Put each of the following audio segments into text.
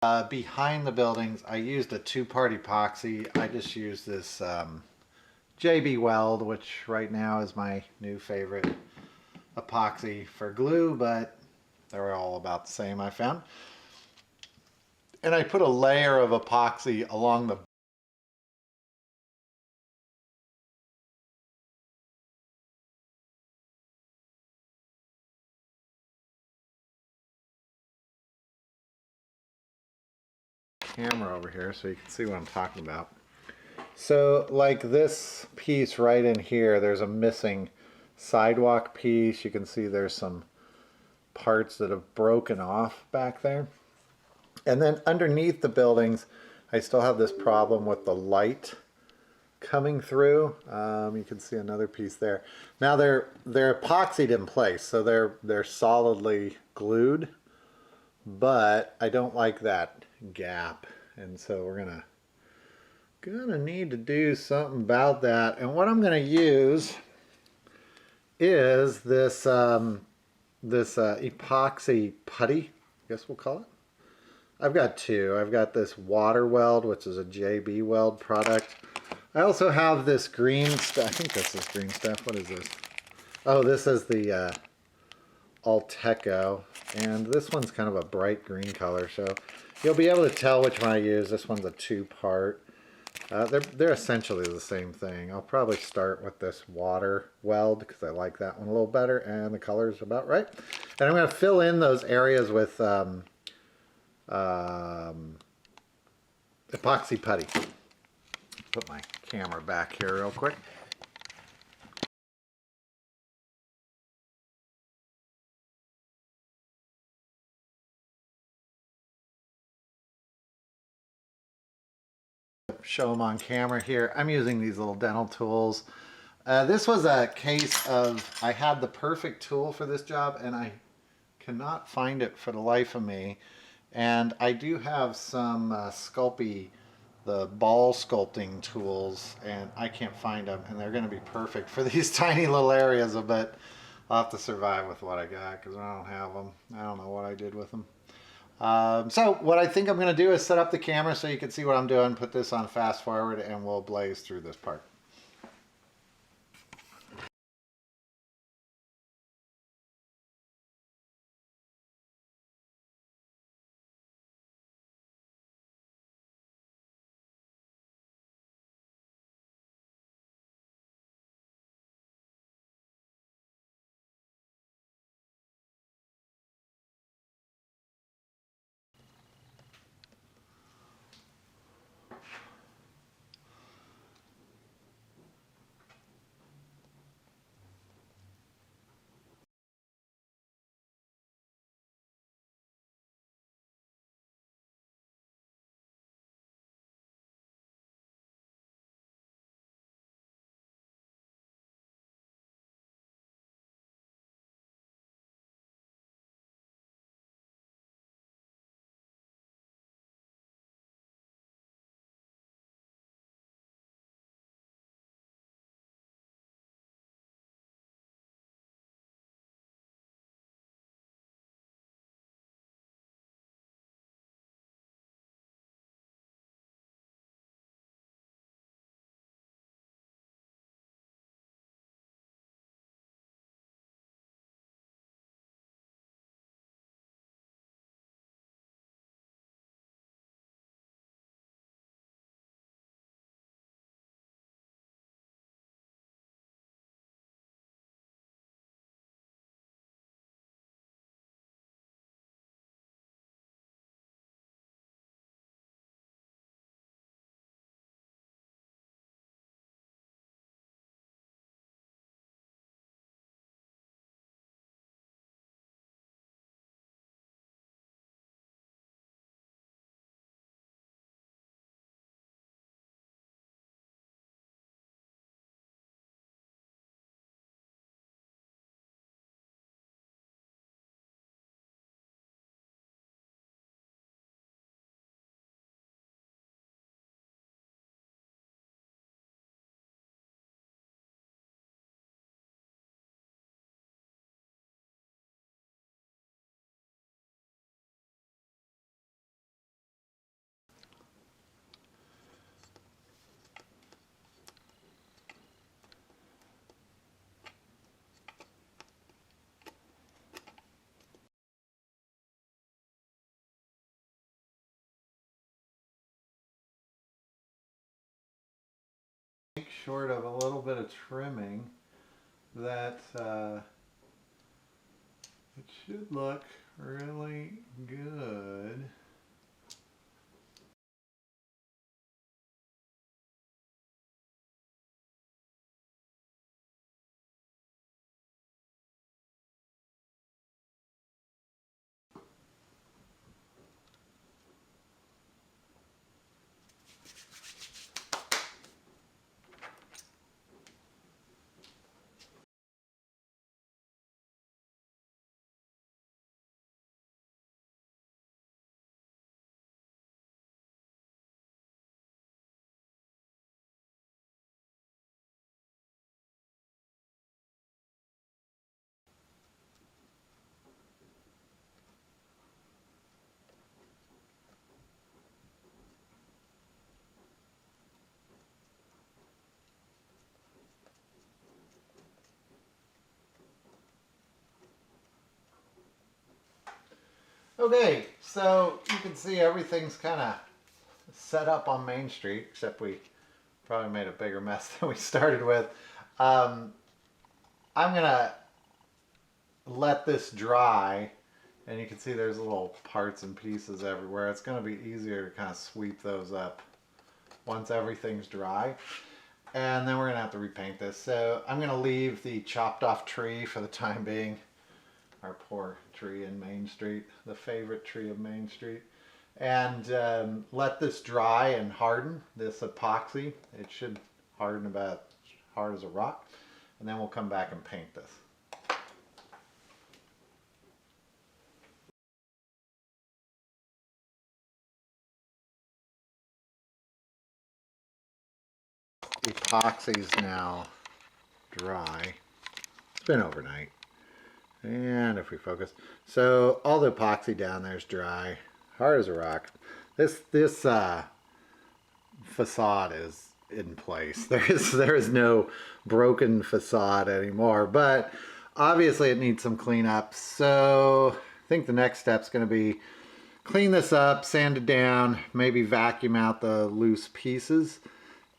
Behind the buildings, I used a two-part epoxy. I just used this JB Weld, which right now is my new favorite epoxy for glue, but they're all about the same, I found. And I put a layer of epoxy along the camera over here so you can see what I'm talking about. So like this piece right in here, there's a missing sidewalk piece. You can see there's some parts that have broken off back there. And then underneath the buildings, I still have this problem with the light coming through. You can see another piece there. Now they're epoxied in place, so they're solidly glued, but I don't like that gap, and so we're gonna need to do something about that. And what I'm gonna use is this epoxy putty, I guess we'll call it. I've got two. I've got this water weld, which is a JB Weld product. I also have this green stuff. I think this is green stuff. What is this? Oh, this is the Alteco, and this one's kind of a bright green color, so you'll be able to tell which one I use. This one's a two-part. They're essentially the same thing. I'll probably start with this water weld because I like that one a little better, and the color is about right. And I'm going to fill in those areas with epoxy putty. Put my camera back here real quick. Show them on camera here. I'm using these little dental tools. This was a case of, I had the perfect tool for this job and I cannot find it for the life of me. And I do have some Sculpey, the ball sculpting tools, and I can't find them, and they're going to be perfect for these tiny little areas, but I'll have to survive with what I got because I don't have them. I don't know what I did with them. So what I think I'm going to do is set up the camera so you can see what I'm doing, put this on fast forward, and we'll blaze through this part. short of a little bit of trimming, that it should look really good. Okay, so you can see everything's kind of set up on Main Street, except we probably made a bigger mess than we started with. I'm gonna let this dry, and you can see there's little parts and pieces everywhere. It's gonna be easier to kind of sweep those up once everything's dry. And then we're gonna have to repaint this. So I'm gonna leave the chopped off tree for the time being. Our poor tree in Main Street, the favorite tree of Main Street. And let this dry and harden, this epoxy. It should harden about hard as a rock. And then we'll come back and paint this. Epoxy's now dry. It's been overnight. And if we focus, so all the epoxy down there is dry, hard as a rock. This facade is in place. There is no broken facade anymore, but obviously it needs some cleanup. So I think the next step is going to be clean this up, sand it down, maybe vacuum out the loose pieces,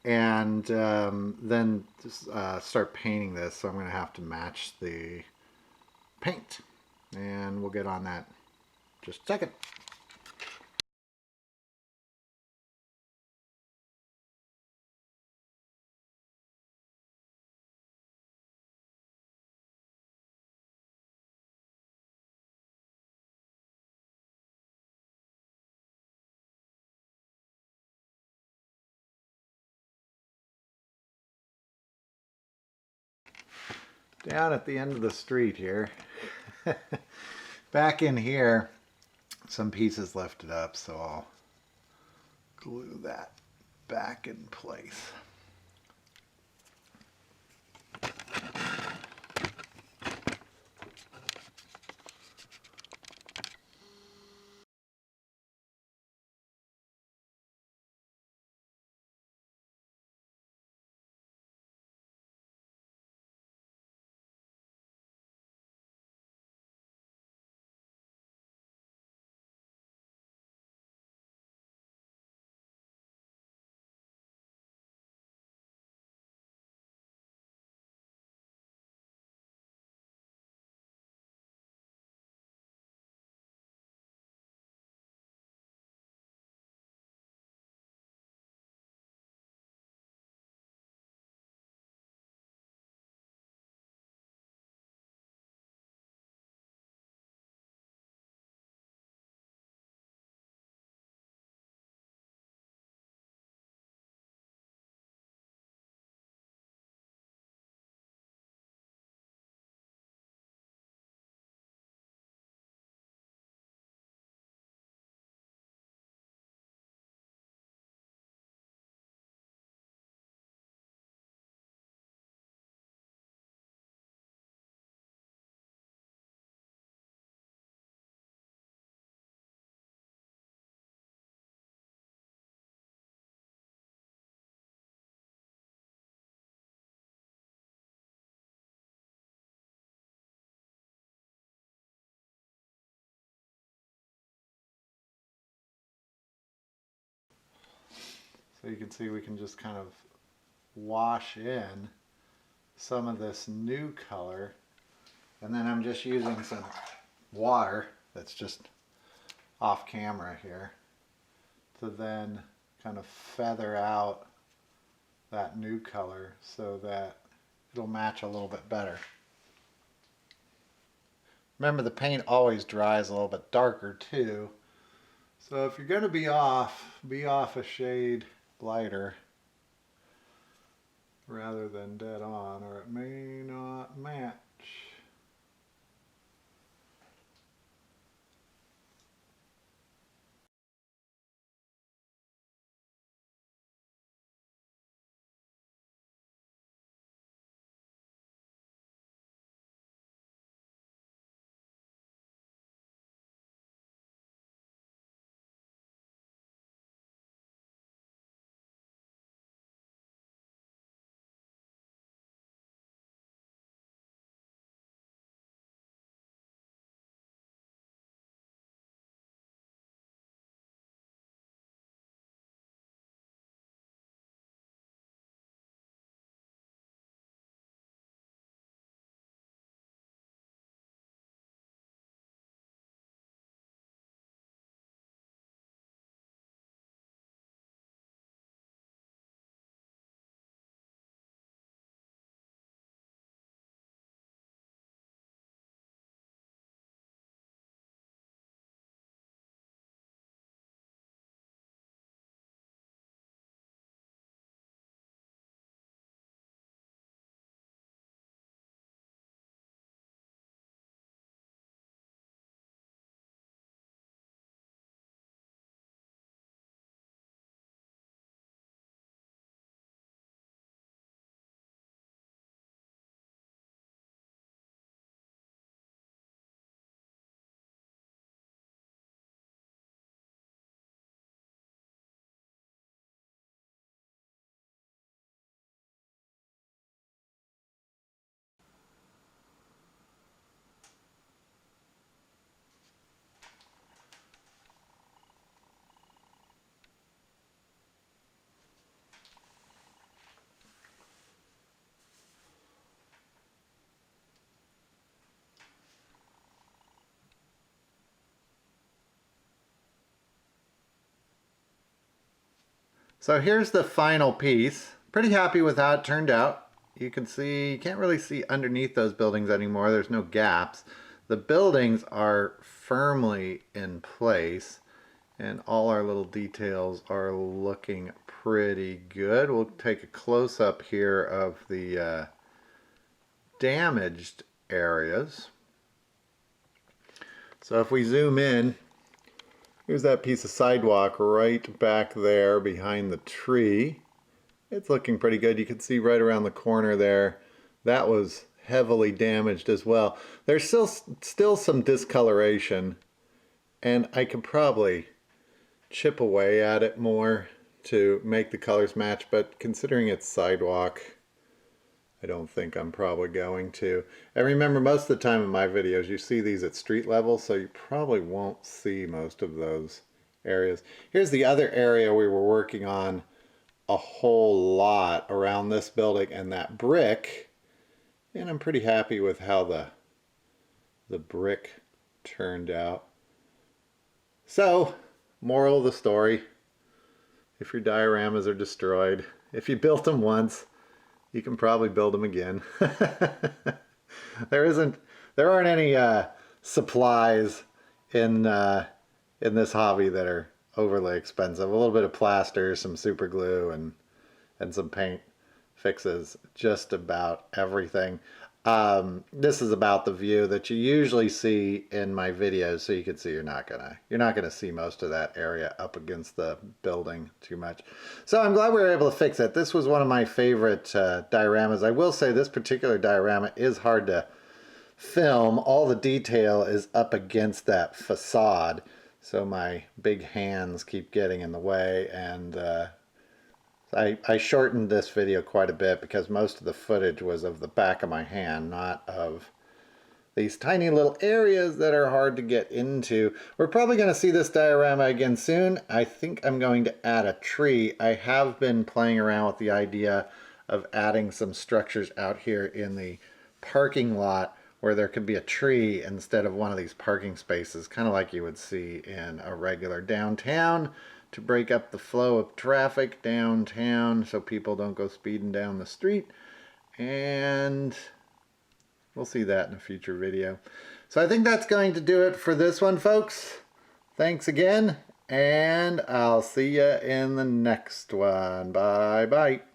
and then just, start painting this. So I'm going to have to match the paint, and we'll get on that in just a second. Down at the end of the street here, back in here, some pieces lifted up, so I'll glue that back in place. So you can see we can just kind of wash in some of this new color, and then I'm just using some water that's just off camera here to then kind of feather out that new color so that it'll match a little bit better. Remember, the paint always dries a little bit darker too, so if you're going to be off a shade lighter rather than dead on, or it may not match. So here's the final piece. Pretty happy with how it turned out. You can see, you can't really see underneath those buildings anymore. There's no gaps. The buildings are firmly in place, and all our little details are looking pretty good. We'll take a close-up here of the damaged areas. So if we zoom in, here's that piece of sidewalk right back there behind the tree. It's looking pretty good. You can see right around the corner there, that was heavily damaged as well. There's still some discoloration, and I could probably chip away at it more to make the colors match, but considering it's sidewalk, I don't think I'm probably going to. And remember, most of the time in my videos you see these at street level, so you probably won't see most of those areas. Here's the other area we were working on a whole lot around this building and that brick, and I'm pretty happy with how the brick turned out. So, moral of the story, if your dioramas are destroyed, if you built them once, you can probably build them again. There aren't any supplies in this hobby that are overly expensive. A little bit of plaster, some super glue, and some paint fixes just about everything. This is about the view that you usually see in my videos, so you can see you're not gonna see most of that area up against the building too much. So I'm glad we were able to fix it. This was one of my favorite dioramas. I will say this particular diorama is hard to film. All the detail is up against that facade, so my big hands keep getting in the way, and I shortened this video quite a bit because most of the footage was of the back of my hand, not of these tiny little areas that are hard to get into. We're probably going to see this diorama again soon. I think I'm going to add a tree. I have been playing around with the idea of adding some structures out here in the parking lot where there could be a tree instead of one of these parking spaces, kind of like you would see in a regular downtown, to break up the flow of traffic downtown so people don't go speeding down the street. And we'll see that in a future video. So I think that's going to do it for this one, folks. Thanks again, and I'll see you in the next one. Bye-bye.